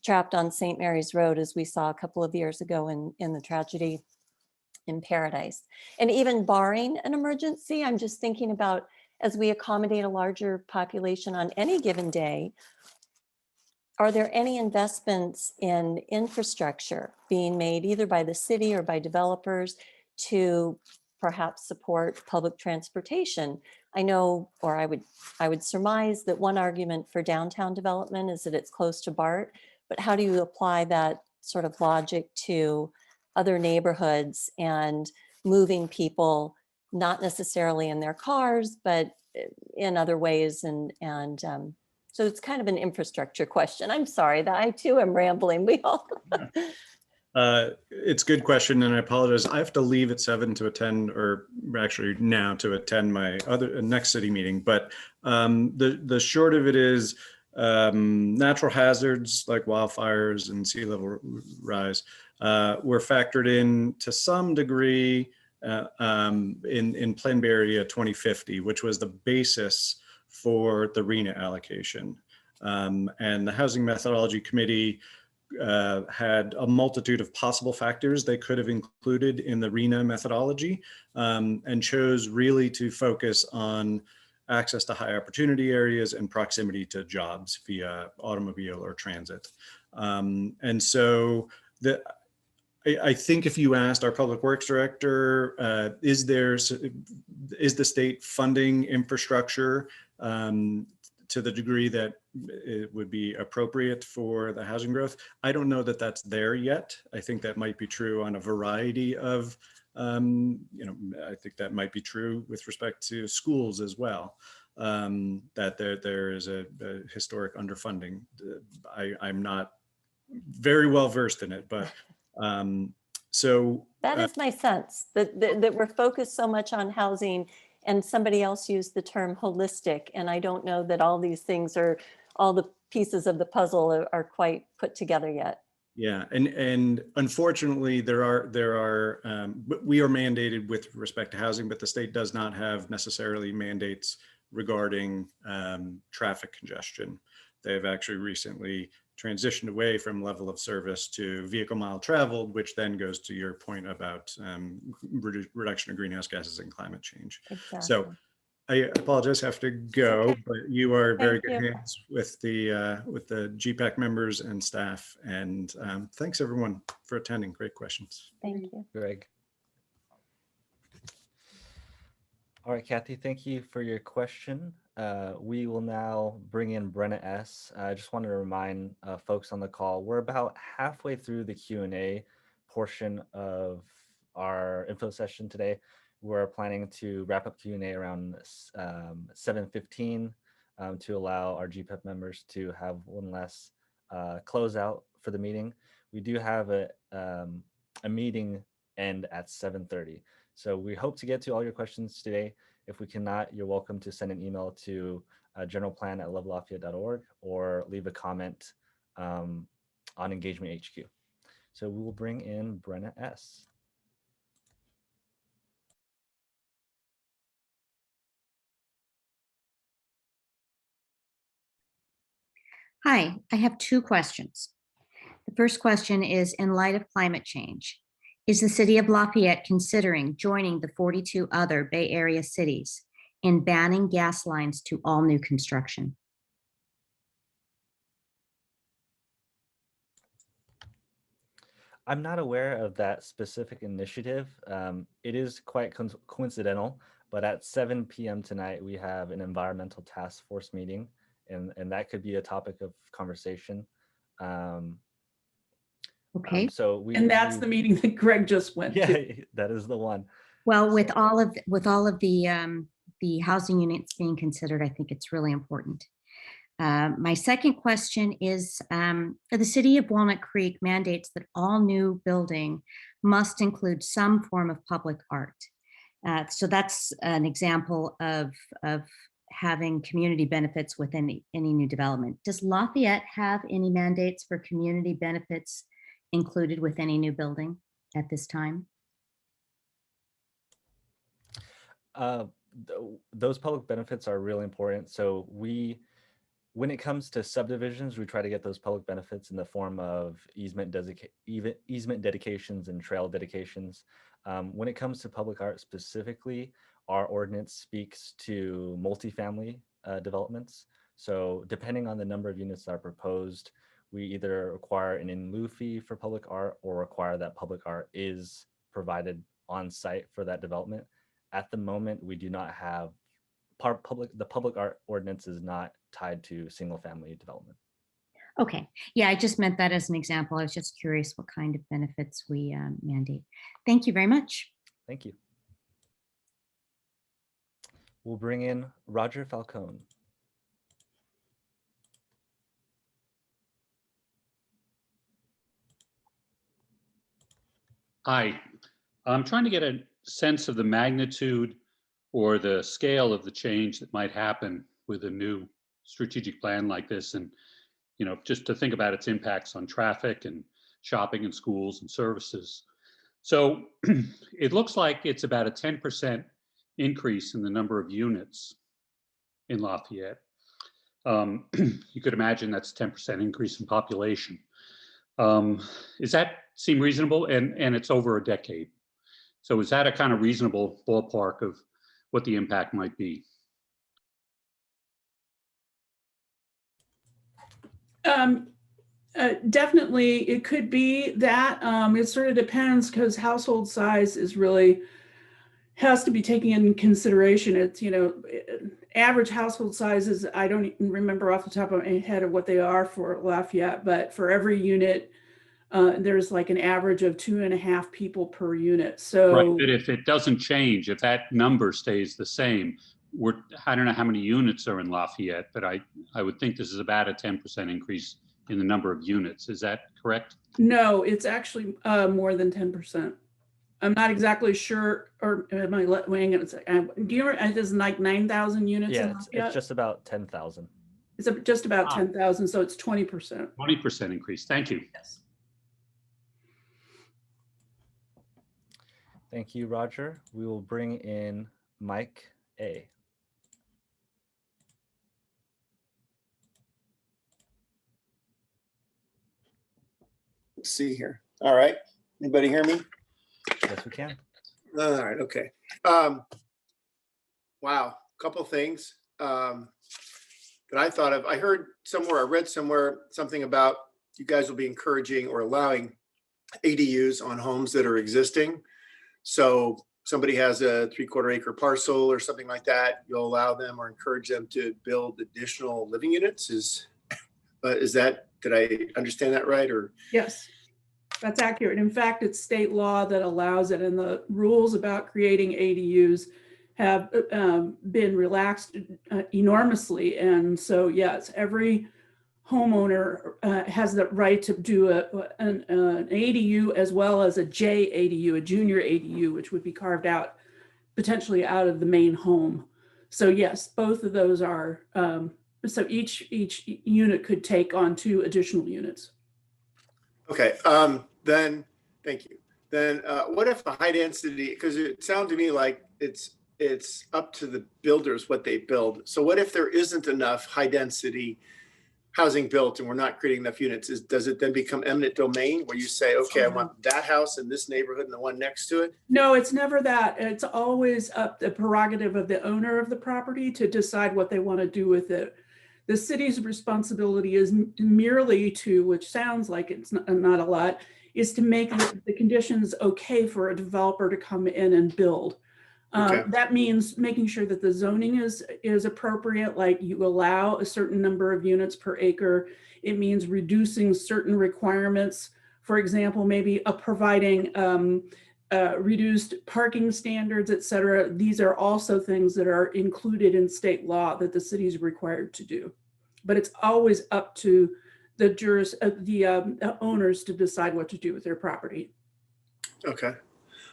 trapped on St. Mary's Road, as we saw a couple of years ago in the tragedy in Paradise. And even barring an emergency, I'm just thinking about, as we accommodate a larger population on any given day, are there any investments in infrastructure being made either by the city or by developers to perhaps support public transportation? I know, or I would surmise that one argument for downtown development is that it's close to BART, but how do you apply that sort of logic to other neighborhoods and moving people, not necessarily in their cars, but in other ways? And so it's kind of an infrastructure question. I'm sorry that I too am rambling. We all. It's a good question, and I apologize. I have to leave at 7 to attend, or actually now to attend my other next city meeting. But the short of it is natural hazards like wildfires and sea level rise were factored in to some degree in Plan B Area 2050, which was the basis for the RENA allocation. And the Housing Methodology Committee had a multitude of possible factors they could have included in the RENA methodology, and chose really to focus on access to high opportunity areas and proximity to jobs via automobile or transit. And so I think if you asked our public works director, is the state funding infrastructure to the degree that it would be appropriate for the housing growth? I don't know that that's there yet. I think that might be true on a variety of, I think that might be true with respect to schools as well, that there is a historic underfunding. I'm not very well versed in it, but so. That is my sense, that we're focused so much on housing, and somebody else used the term holistic. And I don't know that all these things are, all the pieces of the puzzle are quite put together yet. Yeah, and unfortunately we are mandated with respect to housing, but the state does not have necessarily mandates regarding traffic congestion. They've actually recently transitioned away from level of service to vehicle mile traveled, which then goes to your point about reduction of greenhouse gases and climate change. Exactly. So I apologize, I have to go, okay. but you are very Thank good you. hands with the GPAC members and staff. And thanks everyone for attending. Great questions. Thank you. Greg. All right, Kathy, thank you for your question. We will now bring in Brenna S. I just wanted to remind folks on the call, we're about halfway through the Q&A portion of our info session today. We're planning to wrap up Q&A around 7:15 to allow our GPAC members to have one last closeout for the meeting. We do have a meeting end at 7:30. So we hope to get to all your questions today. If we cannot, you're welcome to send an email to generalplan@lovelafayette.org or leave a comment on EngagementHQ. So we will bring in Brenna S. Hi, I have two questions. The first question is, in light of climate change, is the city of Lafayette considering joining the 42 other Bay Area cities in banning gas lines to all new construction? I'm not aware of that specific initiative. It is quite coincidental, but at 7 p.m. tonight, we have an environmental task force meeting, and that could be a topic of conversation. Okay. So and that's the meeting that Greg just went yeah, to. that is the one. Well, with all of the housing units being considered, I think it's really important. My second question is, the city of Walnut Creek mandates that all new building must include some form of public art. So that's an example of having community benefits within any new development. Does Lafayette have any mandates for community benefits included with any new building at this time? Those public benefits are really important. So when it comes to subdivisions, we try to get those public benefits in the form of easement dedications and trail dedications. When it comes to public art specifically, our ordinance speaks to multifamily developments. So depending on the number of units that are proposed, we either require an in lieu fee for public art or require that public art is provided on site for that development. At the moment, we do not have the public art ordinance is not tied to single family development. Okay, yeah, I just meant that as an example. I was just curious what kind of benefits we mandate. Thank you very much. Thank you. We'll bring in Roger Falcone. Hi, I'm trying to get a sense of the magnitude or the scale of the change that might happen with a new strategic plan like this, and just to think about its impacts on traffic and shopping and schools and services. So it looks like it's about a 10% increase in the number of units in Lafayette. You could imagine that's a 10% increase in population. Does that seem reasonable? And it's over a decade. So is that a kind of reasonable ballpark of what the impact might be? Definitely, it could be that. It sort of depends, because household size is really has to be taken into consideration. It's, average household sizes, I don't even remember off the top of my head of what they are for Lafayette, but for every unit, there's like an average of 2.5 people per unit. So right, but if it doesn't change, if that number stays the same, I don't know how many units are in Lafayette, but I would think this is about a 10% increase in the number of units. Is that correct? No, it's actually more than 10%. I'm not exactly sure, or am I waiting? Do you remember, it's like 9,000 units? Yeah, it's just about 10,000. It's just about 10,000, so it's 20%. 20% increase. Thank you. Yes. Thank you, Roger. We will bring in Mike A. Let's see here. All right. Anybody hear me? Yes, we can. All right. Okay. Wow. Couple things that I thought of. I heard somewhere, I read somewhere something about you guys will be encouraging or allowing ADUs on homes that are existing. So somebody has a 3/4 acre parcel or something like that, you'll allow them or encourage them to build additional living units. Is that, did I understand that right? Or Yes. That's accurate. In fact, it's state law that allows it, and the rules about creating ADUs have been relaxed enormously. And so, yes, every homeowner has the right to do an ADU as well as a JADU, a junior ADU, which would be carved out potentially out of the main home. So yes, both of those are, so each unit could take on 2 additional units. Okay, then, thank you. Then what if a high density, because it sounds to me like it's up to the builders what they build. So what if there isn't enough high density housing built and we're not creating enough units? Does it then become eminent domain where you say, okay, I want that house in this neighborhood and the one next to it? No, it's never that. It's always up the prerogative of the owner of the property to decide what they want to do with it. The city's responsibility is merely to, which sounds like it's not a lot, is to make the conditions okay for a developer to come in and build. Okay. That means making sure that the zoning is appropriate, like you allow a certain number of units per acre. It means reducing certain requirements. For example, maybe providing reduced parking standards, et cetera. These are also things that are included in state law that the city is required to do. But it's always up to the owners to decide what to do with their property. Okay.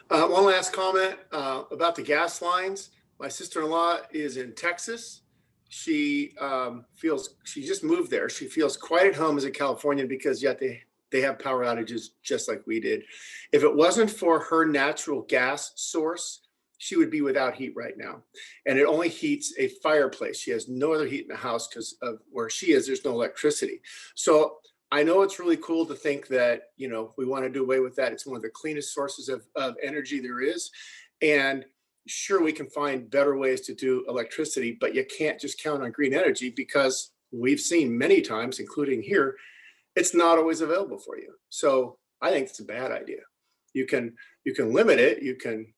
One last comment about the gas lines. My sister-in-law is in Texas. She she just moved there. She feels quite at home as a Californian because yet they have power outages just like we did. If it wasn't for her natural gas source, she would be without heat right now. And it only heats a fireplace. She has no other heat in the house because of where she is, there's no electricity. So I know it's really cool to think that, you know, we want to do away with that. It's one of the cleanest sources of energy there is. And sure, we can find better ways to do electricity, but you can't just count on green energy because we've seen many times, including here, it's not always available for you. So I think it's a bad idea. You can limit it. You can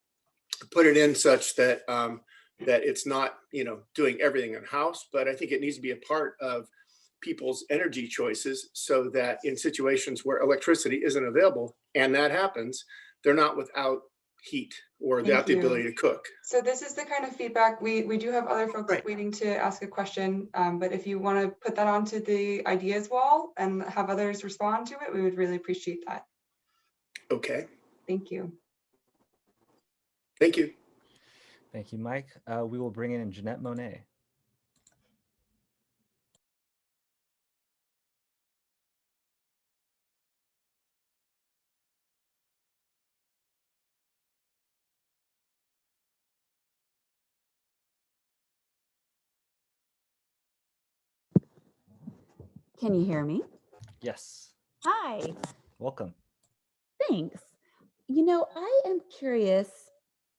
put it in such that that it's not, you know, doing everything in house, but I think it needs to be a part of people's energy choices so that in situations where electricity isn't available, and that happens, they're not without heat or without the ability to cook. So this is the kind of feedback we do have other folks waiting to ask a question, but if you want to put that onto the ideas wall and have others respond to it, we would really appreciate that. Okay. Thank you. Thank you. Thank you, Mike. We will bring in Jeanette Monet. Can you hear me? Yes. Hi. Welcome. Thanks. You know, I am curious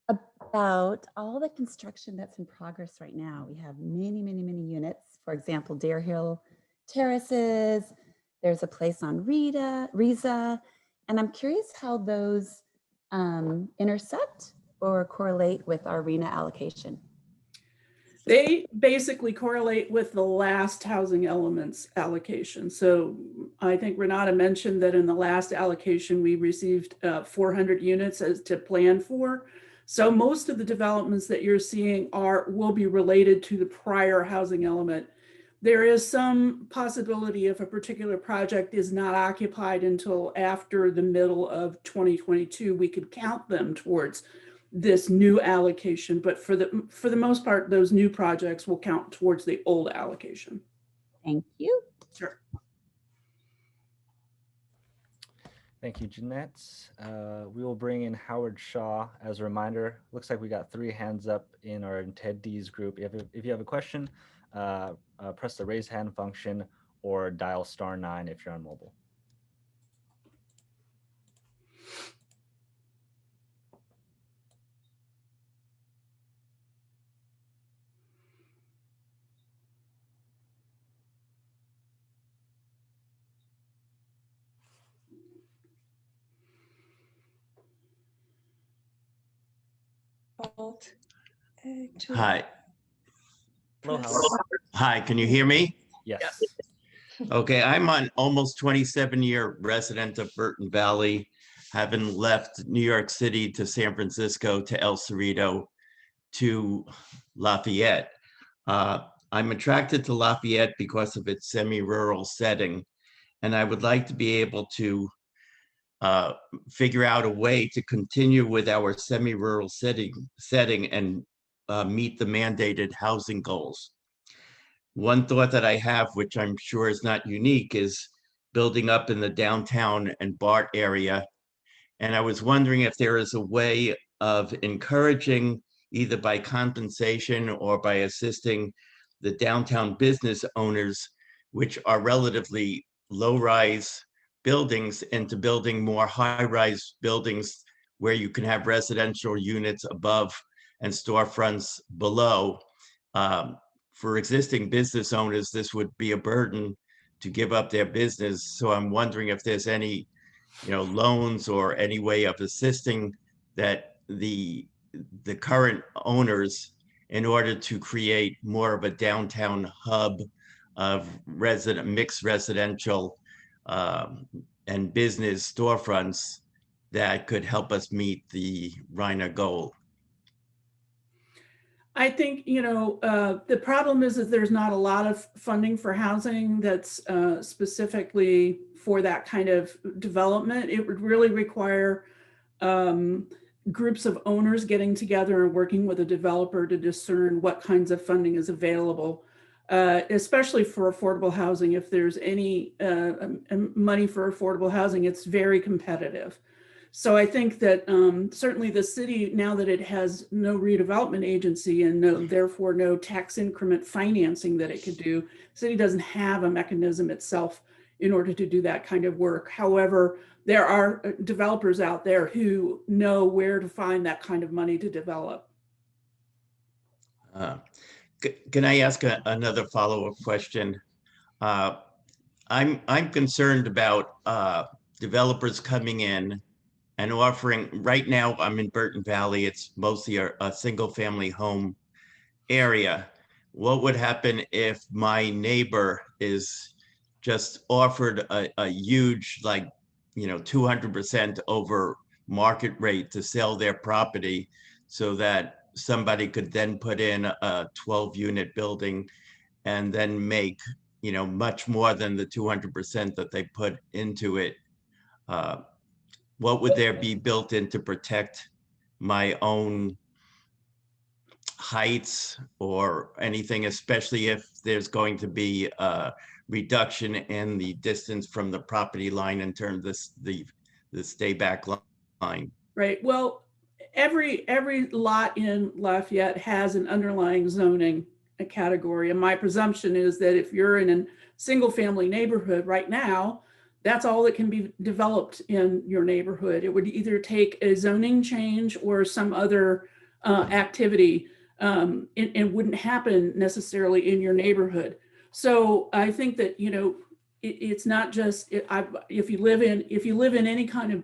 about all the construction that's in progress right now. We have many, many, many units. For example, Dare Hill Terraces. There's a place on Riza. And I'm curious how those intersect or correlate with our RENA allocation. They basically correlate with the last housing elements allocation. So I think Renata mentioned that in the last allocation, we received 400 units as to plan for. So most of the developments that you're seeing will be related to the prior housing element. There is some possibility if a particular project is not occupied until after the middle of 2022, we could count them towards this new allocation, but for the most part, those new projects will count towards the old allocation. Thank you. Sure. Thank you, Jeanette. We will bring in Howard Shaw as a reminder. Looks like we got 3 hands up in our attendees group. If you have a question, press the raise hand function or dial *9 if you're on mobile. Hi. Hello, Howard. Hi, can you hear me? Yes. Okay, I'm an almost 27-year resident of Burton Valley, having left New York City to San Francisco to El Cerrito to Lafayette. I'm attracted to Lafayette because of its semi-rural setting, and I would like to be able to figure out a way to continue with our semi-rural setting and meet the mandated housing goals. One thought that I have, which I'm sure is not unique, is building up in the downtown and BART area. And I was wondering if there is a way of encouraging, either by compensation or by assisting the downtown business owners, which are relatively low-rise buildings, into building more high-rise buildings where you can have residential units above and storefronts below. For existing business owners, this would be a burden to give up their business. So I'm wondering if there's any, loans or any way of assisting that the current owners, in order to create more of a downtown hub of mixed residential and business storefronts that could help us meet the RHNA goal. I think, the problem is that there's not a lot of funding for housing that's specifically for that kind of development. It would really require groups of owners getting together and working with a developer to discern what kinds of funding is available, especially for affordable housing. If there's any money for affordable housing, it's very competitive. So I think that certainly the city, now that it has no redevelopment agency and therefore no tax increment financing that it could do, the city doesn't have a mechanism itself in order to do that kind of work. However, there are developers out there who know where to find that kind of money to develop. Can I ask another follow-up question? I'm concerned about developers coming in and offering. Right now, I'm in Burton Valley. It's mostly a single-family home area. What would happen if my neighbor is just offered a huge, 200% over market rate to sell their property, so that somebody could then put in a 12-unit building and then make, much more than the 200% that they put into it? What would there be built in to protect my own heights or anything, especially if there's going to be a reduction in the distance from the property line in terms of the stay back line? Right. Well, every lot in Lafayette has an underlying zoning category. And my presumption is that if you're in a single family neighborhood right now, that's all that can be developed in your neighborhood. It would either take a zoning change or some other activity. It wouldn't happen necessarily in your neighborhood. So I think that, it's not just, if you live in any kind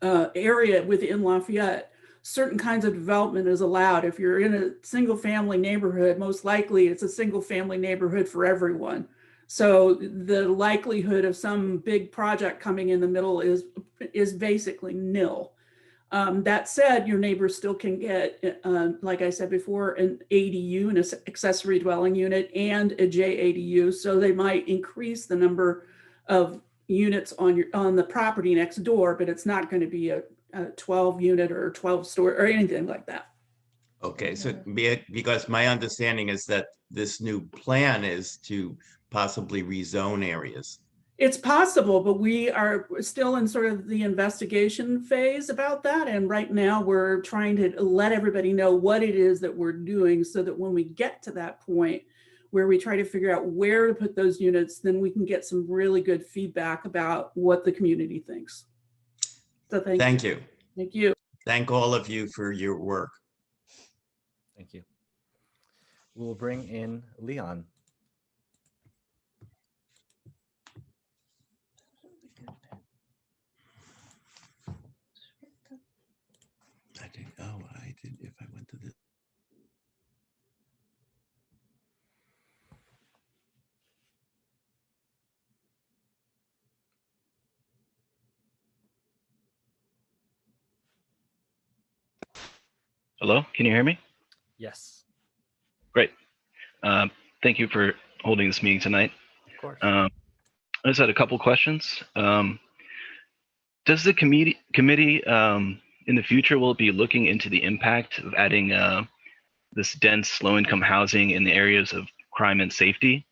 of area within Lafayette, certain kinds of development is allowed. If you're in a single family neighborhood, most likely it's a single family neighborhood for everyone. So the likelihood of some big project coming in the middle is basically nil. That said, your neighbors still can get, like I said before, an ADU, an accessory dwelling unit, and a JADU. So they might increase the number of units on the property next door, but it's not going to be a 12 unit or 12 story or anything like that. Okay, so because my understanding is that this new plan is to possibly rezone areas. It's possible, but we are still in sort of the investigation phase about that. And right now we're trying to let everybody know what it is that we're doing, so that when we get to that point where we try to figure out where to put those units, then we can get some really good feedback about what the community thinks. So thank you. Thank you. Thank all of you for your work. Thank you. We'll bring in Leon. I did, if I went to this. Hello, can you hear me? Yes, Great. Thank you for holding this meeting tonight. of course. I just had a couple questions. Does the committee in the future will it be looking into the impact of adding this dense low-income housing in the areas of crime and safety?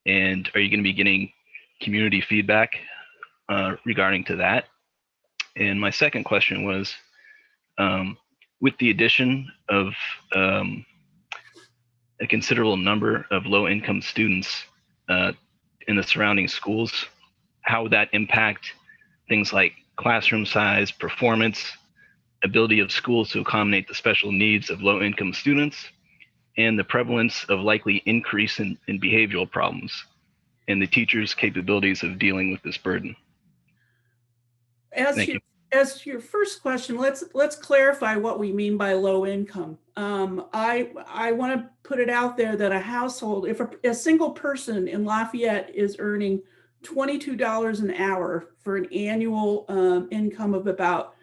And are you going to be getting community feedback regarding to that? And my second question was, with the addition of a considerable number of low-income students in the surrounding schools, how would that impact things like classroom size, performance, ability of schools to accommodate the special needs of low-income students, and the prevalence of likely increase in behavioral problems and the teachers' capabilities of dealing with this burden? Thank you. As to your first question, let's clarify what we mean by low income. I want to put it out there that a household, if a single person in Lafayette is earning $22 an hour for an annual income of about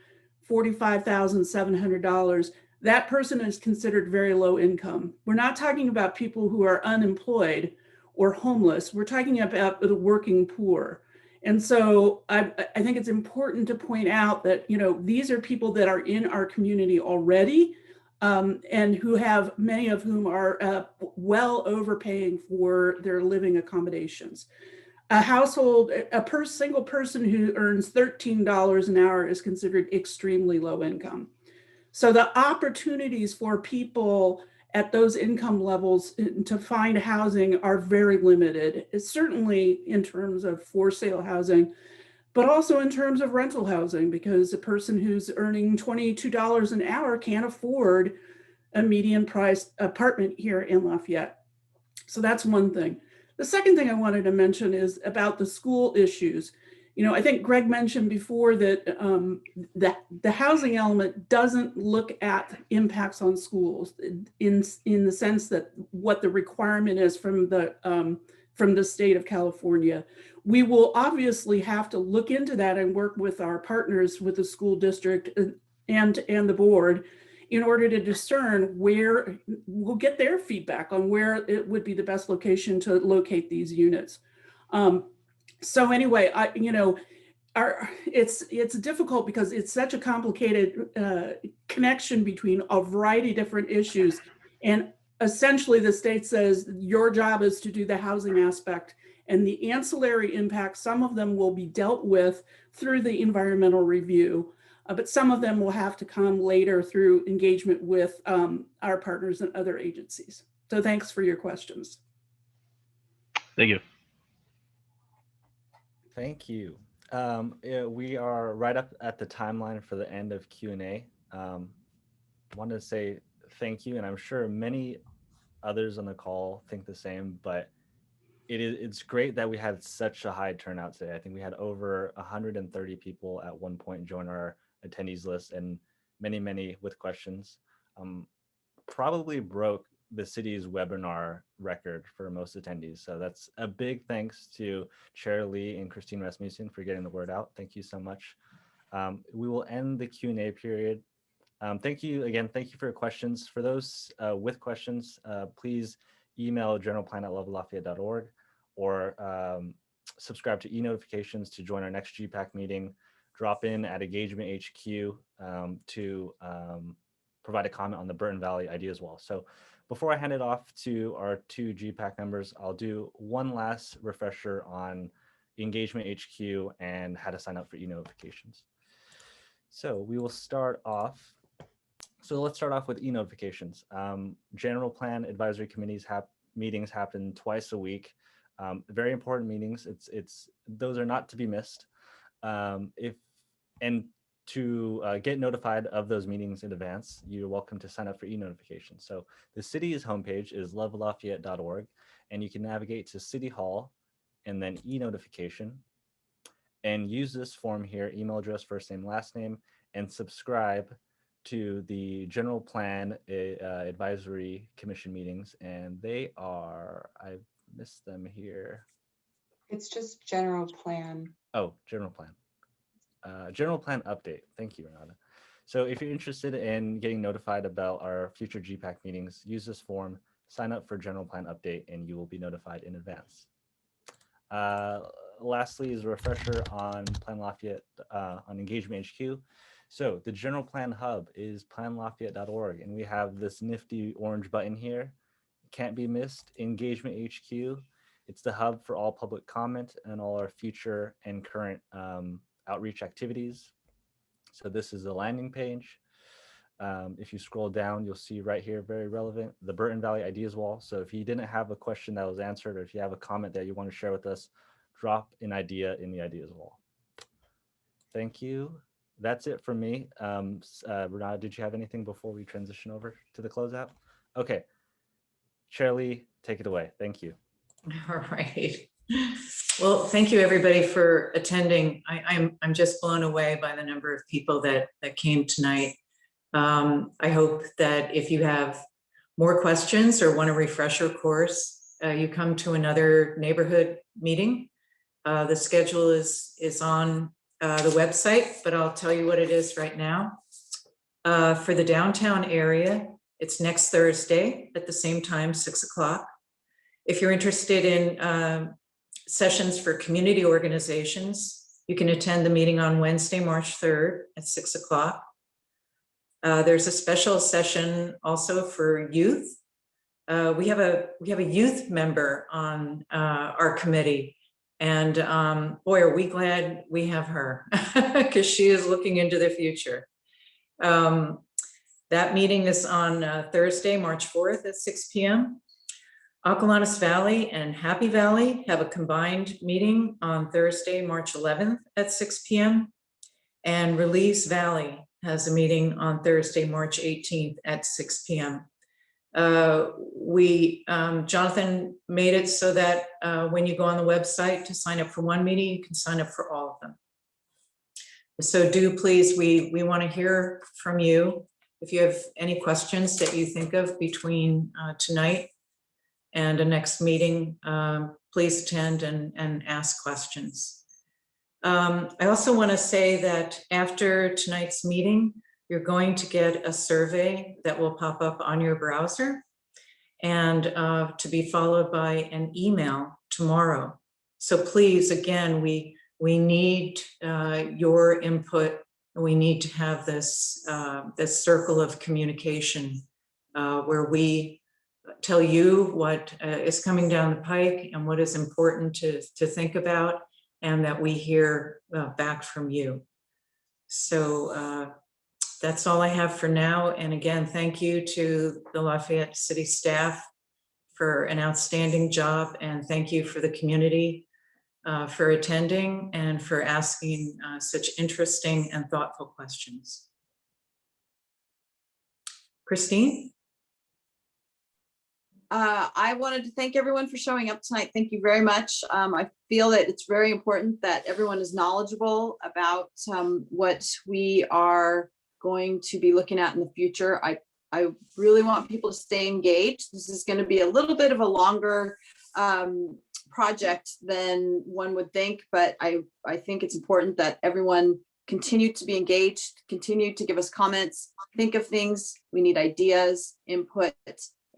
$45,700, that person is considered very low income. We're not talking about people who are unemployed or homeless. We're talking about the working poor. And so I think it's important to point out that, you know, these are people that are in our community already, and who have, many of whom are well overpaying for their living accommodations. A household, single person who earns $13 an hour is considered extremely low income. So the opportunities for people at those income levels to find housing are very limited. It's certainly in terms of for sale housing, but also in terms of rental housing, because a person who's earning $22 an hour can't afford a median priced apartment here in Lafayette. So that's one thing. The second thing I wanted to mention is about the school issues. You know, I think Greg mentioned before that the housing element doesn't look at impacts on schools in the sense that what the requirement is from the state of California. We will obviously have to look into that and work with our partners with the school district and the board in order to discern where we'll get their feedback on where it would be the best location to locate these units. So anyway, it's difficult because it's such a complicated connection between a variety of different issues. And essentially the state says your job is to do the housing aspect, and the ancillary impacts, some of them will be dealt with through the environmental review, but some of them will have to come later through engagement with our partners and other agencies. So thanks for your questions. Thank you. Thank you. We are right up at the timeline for the end of Q&A. Wanted to say thank you, and I'm sure many others on the call think the same, but it's great that we had such a high turnout today. I think we had over 130 people at one point join our attendees list, and many with questions. Probably broke the city's webinar record for most attendees. So that's a big thanks to Chair Lee and Christine Rasmussen for getting the word out. Thank you so much. We will end the Q&A period. Thank you again. Thank you for your questions. For those with questions, please email generalplan@lovelafayette.org or subscribe to e-notifications to join our next GPAC meeting. Drop in at EngagementHQ to provide a comment on the Burton Valley idea as well. So before I hand it off to our two GPAC members, I'll do one last refresher on EngagementHQ and how to sign up for e-notifications. So we will start off. So let's start off with e-notifications. General plan advisory committees meetings happen twice a week. Very important meetings. Those are not to be missed. To get notified of those meetings in advance, you're welcome to sign up for e-notifications. So the city's homepage is lovelafayette.org, and you can navigate to City Hall and then e-notification and use this form here, email address, first name, last name, and subscribe to the general plan advisory commission meetings. And they are, I've missed them here. It's just general plan. Oh, general plan. General plan update. Thank you, Renata. So if you're interested in getting notified about our future GPAC meetings, use this form, sign up for general plan update, and you will be notified in advance. Lastly is a refresher on Plan Lafayette, on Engagement HQ. So the general plan hub is planlafayette.org, and we have this nifty orange button here. Can't be missed, Engagement HQ. It's the hub for all public comment and all our future and current outreach activities. So this is the landing page. If you scroll down, you'll see right here, very relevant, the Burton Valley Ideas Wall. So if you didn't have a question that was answered, or if you have a comment that you want to share with us, drop an idea in the Ideas Wall. Thank you. That's it for me. Renata, did you have anything before we transition over to the closeout? Okay. Chair Lee, take it away. Thank you. All right. Well, thank you everybody for attending. I'm just blown away by the number of people that came tonight. I hope that if you have more questions or want a refresher course, you come to another neighborhood meeting. The schedule is on the website, but I'll tell you what it is right now. For the downtown area, it's next Thursday at the same time, 6 o'clock. If you're interested in sessions for community organizations, you can attend the meeting on Wednesday, March 3rd at 6 o'clock. There's a special session also for youth. We have a youth member on our committee, and boy, are we glad we have her because she is looking into the future. That meeting is on Thursday, March 4th at 6 p.m. Acalanes Valley and Happy Valley have a combined meeting on Thursday, March 11th at 6 p.m. And Release Valley has a meeting on Thursday, March 18th at 6 p.m. Jonathan made it so that when you go on the website to sign up for one meeting, you can sign up for all of them. So do please, we want to hear from you. If you have any questions that you think of between tonight and a next meeting, please attend and ask questions. I also want to say that after tonight's meeting, you're going to get a survey that will pop up on your browser and to be followed by an email tomorrow. So please, again, we need your input. We need to have this, this circle of communication where we tell you what is coming down the pike and what is important to think about, and that we hear back from you. So that's all I have for now. And again, thank you to the Lafayette City staff for an outstanding job. And thank you for the community for attending and for asking such interesting and thoughtful questions. Christine? I wanted to thank everyone for showing up tonight. Thank you very much. I feel that it's very important that everyone is knowledgeable about what we are going to be looking at in the future. I really want people to stay engaged. This is going to be a little bit of a longer project than one would think, but I think it's important that everyone continue to be engaged, continue to give us comments, think of things. We need ideas, input.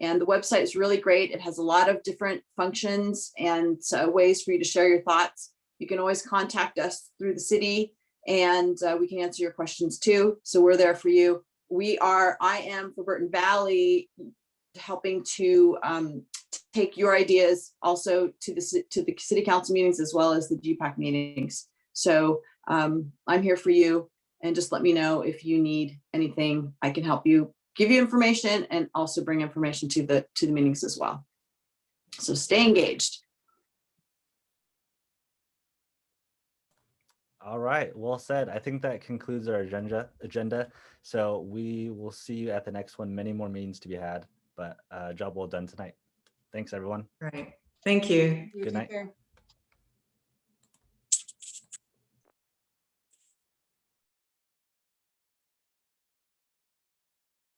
And the website is really great. It has a lot of different functions and ways for you to share your thoughts. You can always contact us through the city and we can answer your questions too. So we're there for you. I am for Burton Valley helping to take your ideas also to the city council meetings as well as the GPAC meetings. So I'm here for you, and just let me know if you need anything. I can help you, give you information, and also bring information to the meetings as well. So stay engaged. All right, well said. I think that concludes our agenda. So we will see you at the next one. Many more meetings to be had, but job well done tonight. Thanks, everyone. Right. Thank you. Good night.